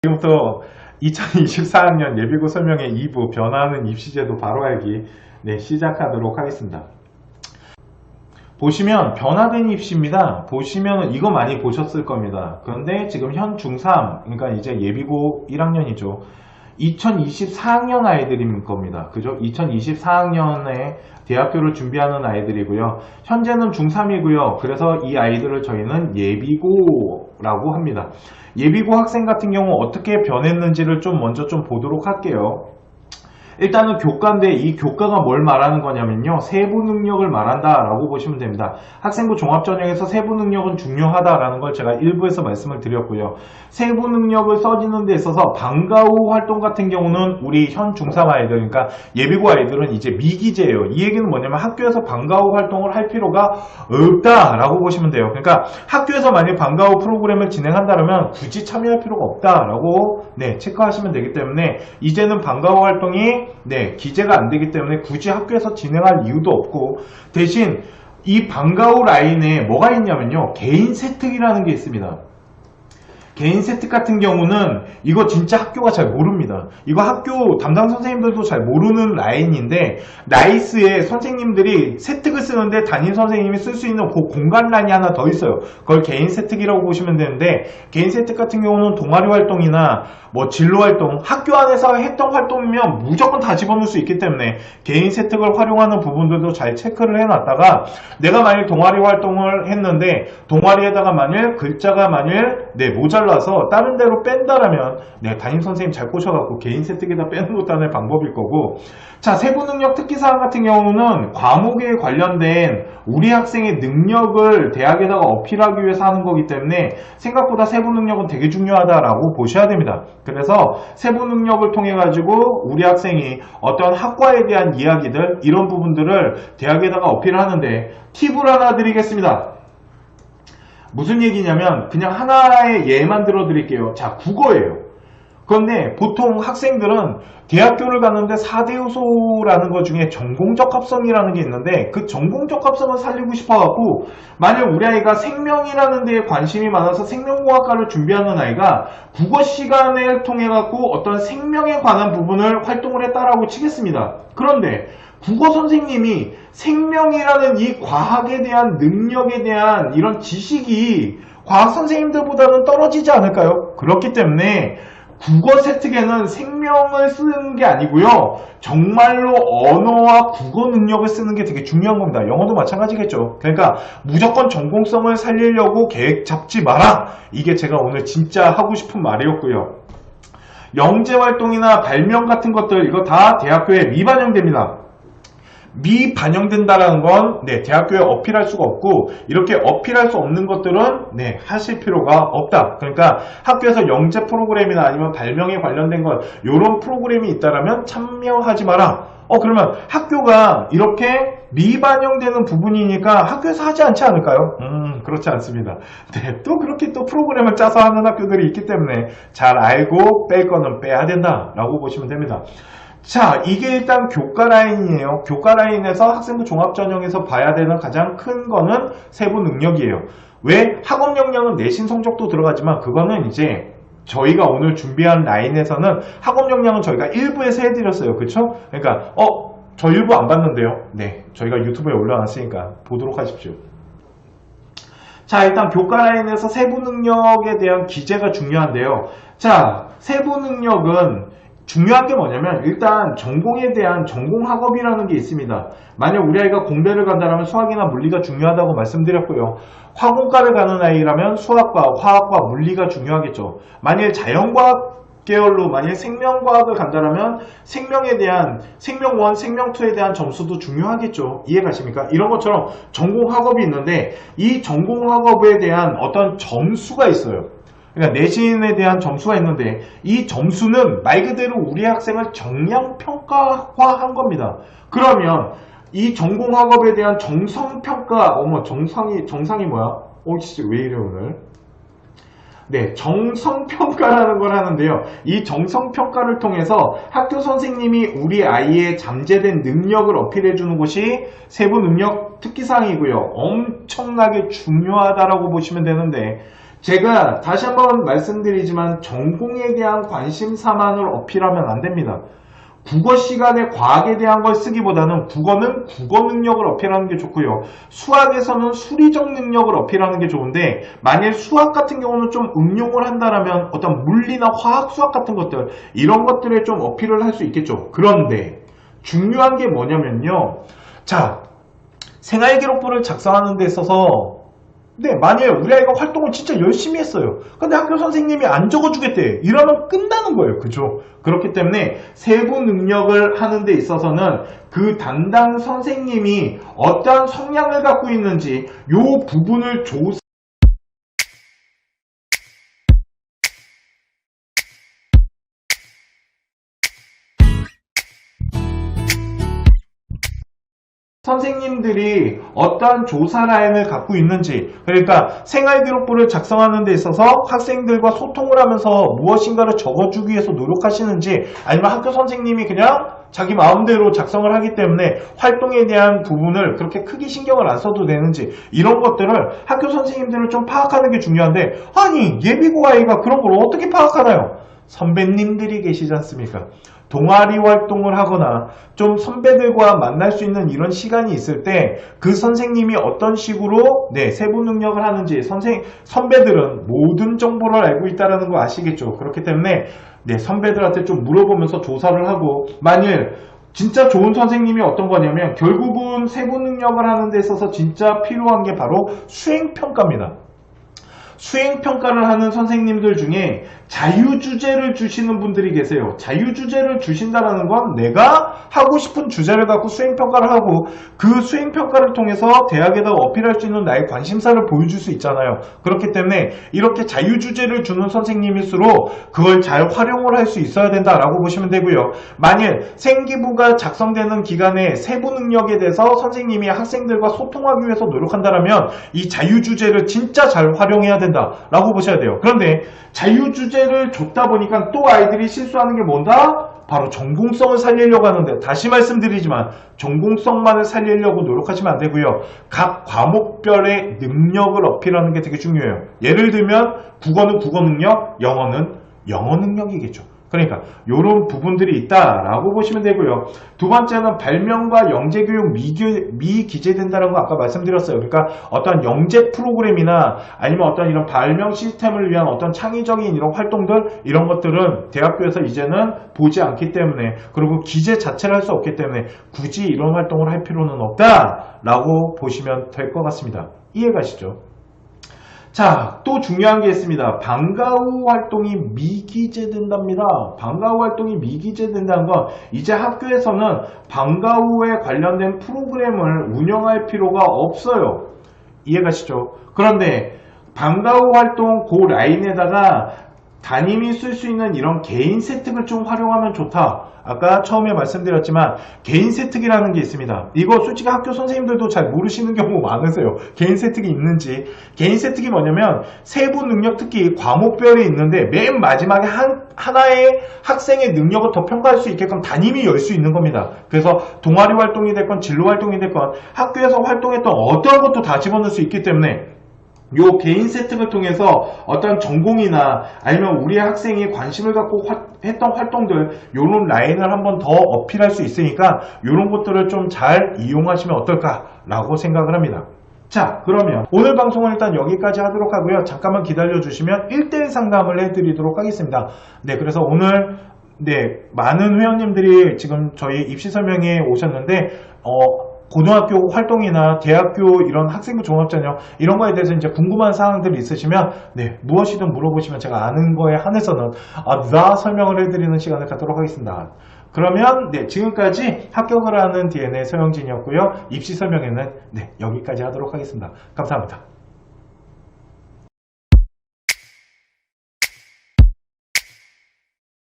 지금부터 2024학년 예비고 설명회 2부 변화하는 입시제도 바로 알기 시작하도록 하겠습니다. 보시면 변화된 입시입니다. 보시면 이거 많이 보셨을 겁니다. 그런데 지금 현 중3, 그러니까 이제 예비고 1학년이죠. 2024학년 아이들인 겁니다. 그죠? 2024학년에 대학교를 준비하는 아이들이고요. 현재는 중3이고요. 그래서 이 아이들을 저희는 예비고라고 합니다. 예비고 학생 같은 경우 어떻게 변했는지를 먼저 보도록 할게요. 일단은 교과인데 이 교과가 뭘 말하는 거냐면요. 세부 능력을 말한다 라고 보시면 됩니다. 학생부 종합전형에서 세부 능력은 중요하다라는 걸 제가 일부에서 말씀을 드렸고요. 세부 능력을 써지는 데 있어서 방과 후 활동 같은 경우는 우리 현 중3 아이들, 그러니까 예비고 아이들은 이제 미기재예요. 이 얘기는 뭐냐면 학교에서 방과 후 활동을 할 필요가 없다라고 보시면 돼요. 그러니까 학교에서 만약 방과 후 프로그램을 진행한다면 굳이 참여할 필요가 없다라고 체크하시면 되기 때문에 이제는 방과 후 활동이 기재가 안 되기 때문에 굳이 학교에서 진행할 이유도 없고, 대신 이 방과 후 라인에 뭐가 있냐면요. 개인 세특이라는 게 있습니다. 개인 세특 같은 경우는 이거 진짜 학교가 잘 모릅니다. 이거 학교 담당 선생님들도 잘 모르는 라인인데, 나이스에 선생님들이 세특을 쓰는데 담임 선생님이 쓸 수 있는 그 공간란이 하나 더 있어요. 그걸 개인 세특이라고 보시면 되는데, 개인 세특 같은 경우는 동아리 활동이나 뭐 진로 활동, 학교 안에서 했던 활동이면 무조건 다 집어넣을 수 있기 때문에 개인 세특을 활용하는 부분들도 잘 체크를 해놨다가, 내가 만일 동아리 활동을 했는데 동아리에다가 만일 글자가 모자라서 다른 데로 뺀다라면 담임선생님 잘 꼬셔갖고 개인 세특에다 빼는 것도 하나의 방법일 거고, 자, 세부능력 특기사항 같은 경우는 과목에 관련된 우리 학생의 능력을 대학에다가 어필하기 위해서 하는 거기 때문에 생각보다 세부능력은 되게 중요하다라고 보셔야 됩니다. 그래서 세부능력을 통해 가지고 우리 학생이 어떤 학과에 대한 이야기들, 이런 부분들을 대학에다가 어필하는데 팁을 하나 드리겠습니다. 무슨 얘기냐면 그냥 하나의 예만 들어 드릴게요. 자, 국어예요. 그런데 보통 학생들은 대학교를 가는데 4대 요소라는 것 중에 전공적 합성이라는 게 있는데, 그 전공적 합성을 살리고 싶어갖고 만약 우리 아이가 생명이라는 데에 관심이 많아서 생명공학과를 준비하는 아이가 국어 시간을 통해 갖고 어떤 생명에 관한 부분을 활동을 했다라고 치겠습니다. 그런데 국어 선생님이 생명이라는 이 과학에 대한 능력에 대한 이런 지식이 과학 선생님들보다는 떨어지지 않을까요? 그렇기 때문에 국어 세특에는 생명을 쓰는 게 아니고요. 정말로 언어와 국어 능력을 쓰는 게 되게 중요한 겁니다. 영어도 마찬가지겠죠. 그러니까 무조건 전공성을 살리려고 계획 잡지 마라. 이게 제가 오늘 진짜 하고 싶은 말이었고요. 영재활동이나 발명 같은 것들, 이거 다 대학교에 미반영됩니다. 미반영된다라는 건 대학교에 어필할 수가 없고, 이렇게 어필할 수 없는 것들은 하실 필요가 없다. 그러니까 학교에서 영재 프로그램이나 아니면 발명에 관련된 것, 이런 프로그램이 있다라면 참여하지 마라. 그러면 학교가 이렇게 미반영되는 부분이니까 학교에서 하지 않지 않을까요? 그렇지 않습니다. 또 그렇게 또 프로그램을 짜서 하는 학교들이 있기 때문에 잘 알고 뺄 거는 빼야 된다라고 보시면 됩니다. 자, 이게 일단 교과 라인이에요. 교과 라인에서 학생부 종합전형에서 봐야 되는 가장 큰 거는 세부 능력이에요. 왜? 학업 역량은 내신 성적도 들어가지만 그거는 이제 저희가 오늘 준비한 라인에서는 학업 역량은 저희가 1부에서 해드렸어요. 그쵸? 그러니까 저 1부 안 봤는데요. 저희가 유튜브에 올려놨으니까 보도록 하십시오. 자, 일단 교과 라인에서 세부 능력에 대한 기재가 중요한데요. 자, 세부 능력은 중요한 게 뭐냐면 일단 전공에 대한 전공 학업이라는 게 있습니다. 만약 우리 아이가 공대를 간다면 수학이나 물리가 중요하다고 말씀드렸고요. 화공과를 가는 아이라면 수학과, 화학과, 물리가 중요하겠죠. 만일 자연과학 계열로 만일 생명과학을 간다면 생명에 대한 생명 1, 생명 2에 대한 점수도 중요하겠죠. 이해가십니까? 이런 것처럼 전공 학업이 있는데 이 전공 학업에 대한 어떤 점수가 있어요. 그러니까 내신에 대한 점수가 있는데 이 점수는 말 그대로 우리 학생을 정량평가화한 겁니다. 그러면 이 전공학업에 대한 정성평가, 정상이 뭐야? 진짜 왜 이래 오늘? 정성평가라는 걸 하는데요. 이 정성평가를 통해서 학교 선생님이 우리 아이의 잠재된 능력을 어필해주는 것이 세부 능력 특기사항이고요. 엄청나게 중요하다라고 보시면 되는데, 제가 다시 한번 말씀드리지만 전공에 대한 관심사만을 어필하면 안 됩니다. 국어 시간에 과학에 대한 걸 쓰기보다는 국어는 국어 능력을 어필하는 게 좋고요. 수학에서는 수리적 능력을 어필하는 게 좋은데 만일 수학 같은 경우는 좀 응용을 한다면 어떤 물리나 화학, 수학 같은 것들 이런 것들에 좀 어필을 할 수 있겠죠. 그런데 중요한 게 뭐냐면요. 자, 생활기록부를 작성하는 데 있어서 만일 우리 아이가 활동을 진짜 열심히 했어요. 근데 학교 선생님이 안 적어주겠대. 이러면 끝나는 거예요. 그죠? 그렇기 때문에 세부 능력을 하는 데 있어서는 그 담당 선생님이 어떤 성향을 갖고 있는지 이 부분을 선생님들이 어떠한 조사 라인을 갖고 있는지, 그러니까 생활기록부를 작성하는 데 있어서 학생들과 소통을 하면서 무엇인가를 적어주기 위해서 노력하시는지, 아니면 학교 선생님이 그냥 자기 마음대로 작성을 하기 때문에 활동에 대한 부분을 그렇게 크게 신경을 안 써도 되는지, 이런 것들을 학교 선생님들을 좀 파악하는 게 중요한데, 아니 예비고 아이가 그런 걸 어떻게 파악하나요? 선배님들이 계시지 않습니까? 동아리 활동을 하거나 좀 선배들과 만날 수 있는 이런 시간이 있을 때 그 선생님이 어떤 식으로 세부 능력을 하는지 선배들은 모든 정보를 알고 있다는 거 아시겠죠? 그렇기 때문에 선배들한테 좀 물어보면서 조사를 하고, 만일 진짜 좋은 선생님이 어떤 거냐면 결국은 세부 능력을 하는 데 있어서 진짜 필요한 게 바로 수행평가입니다. 수행평가를 하는 선생님들 중에 자유주제를 주시는 분들이 계세요. 자유주제를 주신다는 건 내가 하고 싶은 주제를 갖고 수행평가를 하고 그 수행평가를 통해서 대학에다가 어필할 수 있는 나의 관심사를 보여줄 수 있잖아요. 그렇기 때문에 이렇게 자유주제를 주는 선생님일수록 그걸 잘 활용을 할 수 있어야 된다라고 보시면 되고요. 만일 생기부가 작성되는 기간에 세부 능력에 대해서 선생님이 학생들과 소통하기 위해서 노력한다면 이 자유주제를 진짜 잘 활용해야 된다라고 보셔야 돼요. 그런데 자유주제를 줬다 보니까 또 아이들이 실수하는 게 뭔가? 바로 전공성을 살리려고 하는데, 다시 말씀드리지만 전공성만을 살리려고 노력하시면 안 되고요. 각 과목별의 능력을 어필하는 게 되게 중요해요. 예를 들면 국어는 국어 능력, 영어는 영어 능력이겠죠. 그러니까 이런 부분들이 있다라고 보시면 되고요. 두 번째는 발명과 영재교육 미기재된다는 거 아까 말씀드렸어요. 그러니까 어떤 영재 프로그램이나 아니면 어떤 이런 발명 시스템을 위한 어떤 창의적인 이런 활동들, 이런 것들은 대학교에서 이제는 보지 않기 때문에, 그리고 기재 자체를 할 수 없기 때문에 굳이 이런 활동을 할 필요는 없다라고 보시면 될 것 같습니다. 이해가시죠? 자, 또 중요한 게 있습니다. 방과 후 활동이 미기재된답니다. 방과 후 활동이 미기재된다는 건 이제 학교에서는 방과 후에 관련된 프로그램을 운영할 필요가 없어요. 이해가시죠? 그런데 방과 후 활동 그 라인에다가 담임이 쓸 수 있는 이런 개인 세특을 좀 활용하면 좋다. 아까 처음에 말씀드렸지만 개인 세특이라는 게 있습니다. 이거 솔직히 학교 선생님들도 잘 모르시는 경우 많으세요. 개인 세특이 있는지. 개인 세특이 뭐냐면 세부 능력, 특히 과목별에 있는데 맨 마지막에 하나의 학생의 능력을 더 평가할 수 있게끔 담임이 열 수 있는 겁니다. 그래서 동아리 활동이 됐건 진로 활동이 됐건 학교에서 활동했던 어떤 것도 다 집어넣을 수 있기 때문에 요 개인 세특을 통해서 어떤 전공이나 아니면 우리 학생이 관심을 갖고 했던 활동들, 요런 라인을 한번 더 어필할 수 있으니까 요런 것들을 좀 잘 이용하시면 어떨까라고 생각을 합니다. 자, 그러면 오늘 방송은 일단 여기까지 하도록 하고요. 잠깐만 기다려 주시면 1대1 상담을 해드리도록 하겠습니다. 그래서 오늘 많은 회원님들이 지금 저희 입시 설명회에 오셨는데 고등학교 활동이나 대학교 이런 학생부 종합전형 이런 거에 대해서 이제 궁금한 사항들이 있으시면 무엇이든 물어보시면 제가 아는 거에 한해서는 다 설명을 해드리는 시간을 갖도록 하겠습니다. 그러면 지금까지 합격을 하는 DNA 서영진이었고요. 입시 설명회는 여기까지 하도록 하겠습니다. 감사합니다.